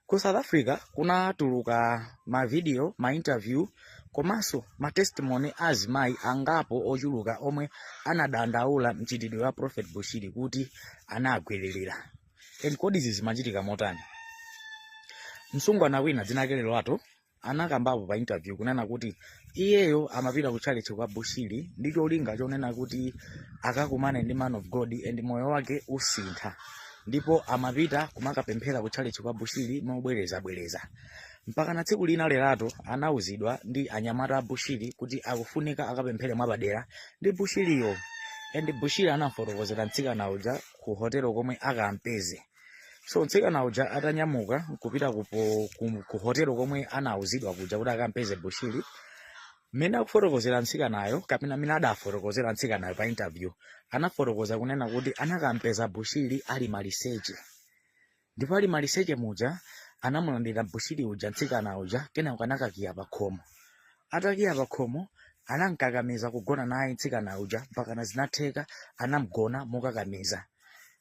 Ku South Africa kunatuluka ma video, ma interview, komanso ma testimony azimayi angapo ochuluka omwe anadandaula mchitidwe wa Prophet Bushiri kuti anagwererera. Kodi izi zimachitika motani? Msungwana wina dzina lake Yavuta anakambapo pa interview kunena kuti iyeyo amapita ku church kwa Bushiri ndi cholinga chonena kuti akakumane ndi man of God and moyo wake usintha. Ndipo amapita kumakapemphera ku church kwa Bushiri mobwereza. Mpaka na tsiku lina Yavuta anauzidwa ndi anyamata a Bushiri kuti akufunika akapemphere mwapadera ndi Bushiriyo. And Bushiri anafotokozera mtsikana uja ku hotelo komwe akampeze. So mtsikana uja atanyamuka kupita ku hotelo komwe anauzidwa kuja kuti akampeze Bushiri. Mena akufotokozera mtsikanayo kapena mina adafotokozera mtsikanayo pa interview anafotokoza kunena kuti anakampeza Bushiri ali maliseche. Ndipo ali maliseche muja anamulandira Bushiri uja mtsikana uja kena ukanakakiya pa khomo. Atakiya pa khomo anankakamiza kugona naye mtsikana uja mpaka na zinatheka anamgona mokakamiza.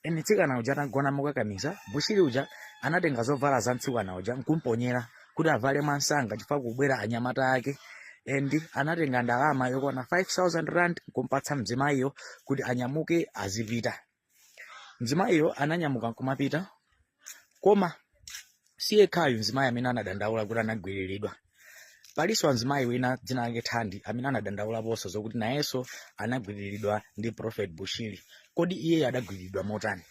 Ene mtsikana uja atagona mokakamiza, Bushiri uja anatenga zovala za mtsikana uja nkumponyera kuti avale mwansanga chifukwa kubwera anyamata ake. Endi anatenga ndalama yokwana 5,000 rand kumpatsa mzimayo kuti anyamuke azipita. Mzimayo ananyamuka kumapita, koma siye khayo mzimayi amene anadandaula kuti anagwiriridwa. Paliso mzimayi wina dzina lake Thandi amene anadandaula poso zokuti nayenso anagwiriridwa ndi Prophet Bushiri. Kodi iye adagwiriridwa motani?